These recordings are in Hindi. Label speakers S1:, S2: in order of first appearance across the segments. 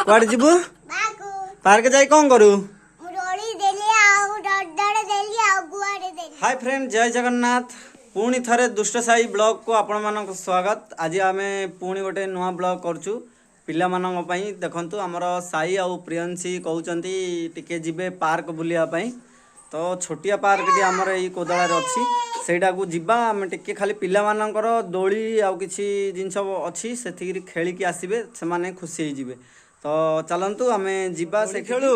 S1: कुआडे जीवु पार्क जाई कौन करू हाय फ्रेंड जय जगन्नाथ पुणी थरे दुष्ट साई ब्लॉग को आपण मानक स्वागत। आज आम पुणी गोटे नुआ ब्लॉग करचु पिला मानक पई देखंतु हमर साई आ प्रियंसी कहउचंती टिके जिबे पार्क बुलिया पई तो छोटिया पार्क टी हमर एई कोदळा रे अछि सेटा को जिबा हम टिके खाली पिला मानकर दोली आ किछि जिंस अछि सेथिगिरी खेली की आसीबे से माने खुशी होई जिबे तो चलंतु आमे जिबा से खेलु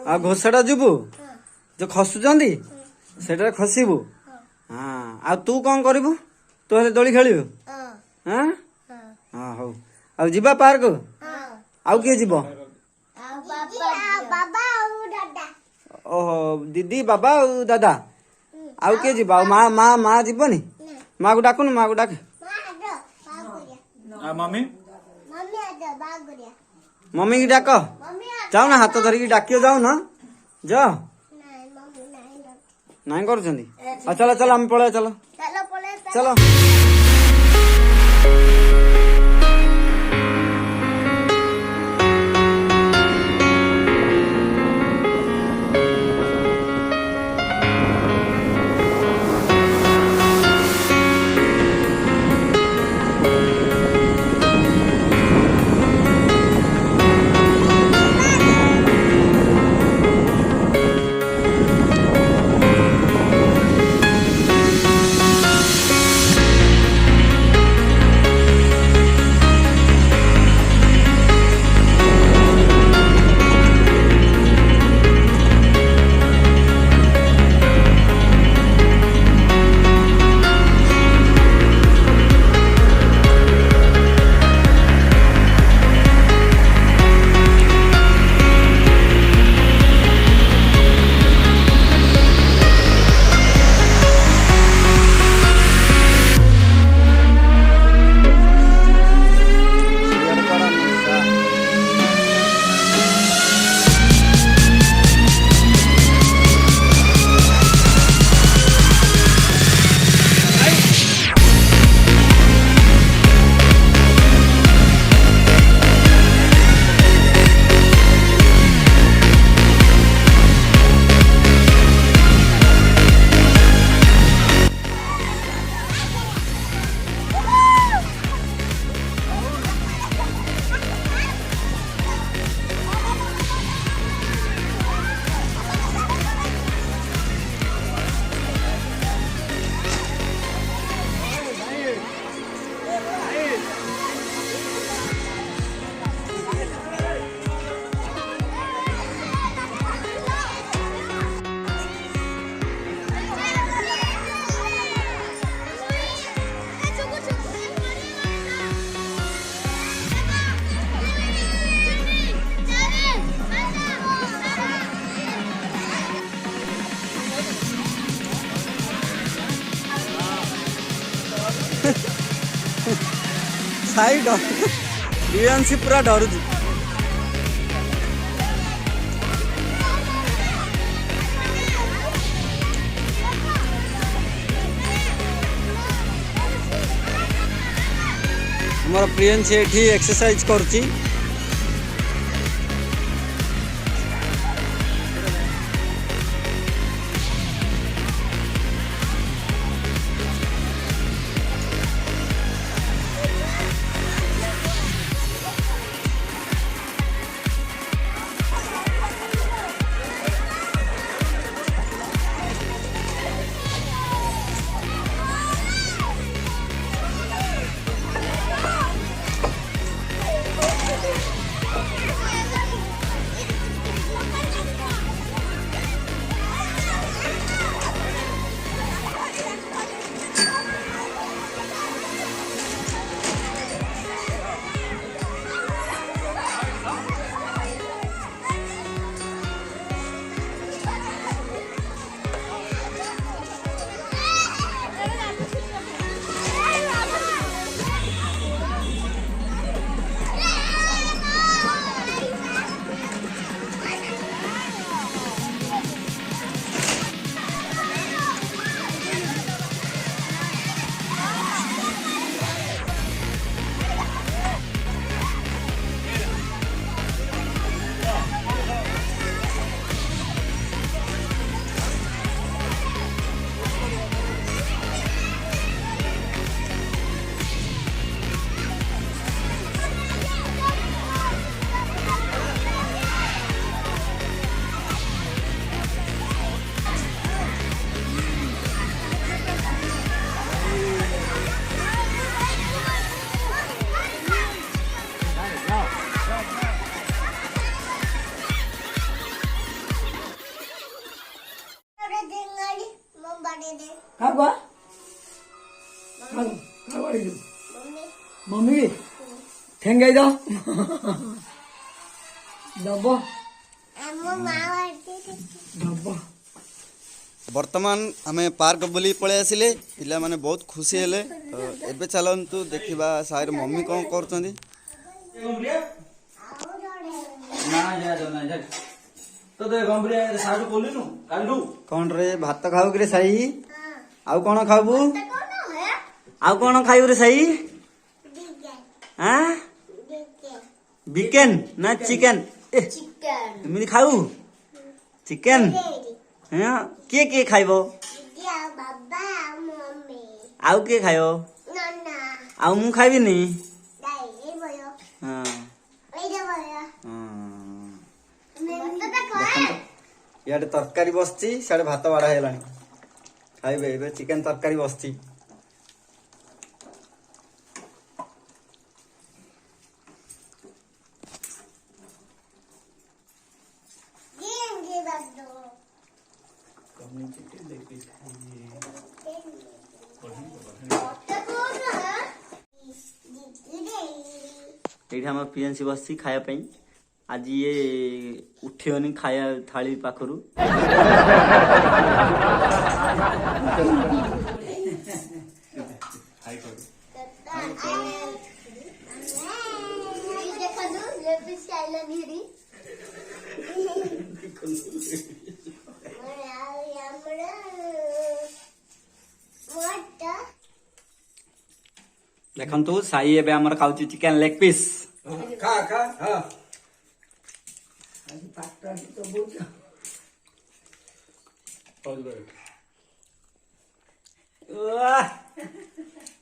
S1: आ घोसड़ा जिबु जो खसुचंदी सेटा खसिबु। हां आ तू कोन करबु तू हेले दोली खेलिबु हां हां हो आ जिबा पार्क आ के जिबो बाबा और दादा ओहो दीदी बाबा और दादा आउ के जीवा माँ माँ माँ जीवनी माँ को डाकुन माँ को डाक
S2: मम्मी
S1: मम्मी की डाक जाओ ना हाथ धरिकी डाकियो जाओ ना जा नहीं कर चलो चलो हम पड़े चलो चलो साई डर पूरा डर हमारा प्रियंसी एठी एक्सरसाइज करची
S2: मम्मी ठेंगाई दो दब दब
S1: बर्तमान आम पार्क बुली पलि आसिले पिला माने बहुत खुशी हेले एबे चलंतु देखिबा साइर मम्मी कौन करछंदी कौन रे भात खाऊ कि रे साई आउ कौन खाबू आउ कौन खाइबू रे साई हाँ बिकेन ना चिकन एमती खाऊ चिकन हाँ किए खाइबो आउ किए खाइबो आउ मु खाइबिनी हाँ इे तरकारी बसची सियाड़े भात बाढ़ा है खाइबे ए चिकेन तरकारी बसची ये आम पीएनसी बस खायापी आज ये उठेनि खाया थाली पाखरु देखु साई एबे हमर खाउची चिकन लेग पीस
S2: खा खा हाँ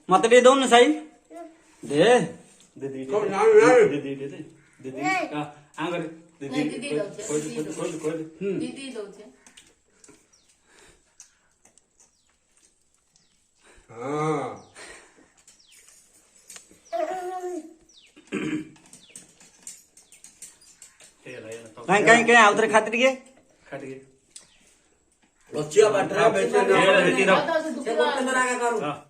S1: मत दे दो न साई दे कहीं कहीं कहीं आउतरे खातिर के
S2: लचिया बाटरा बेचे ना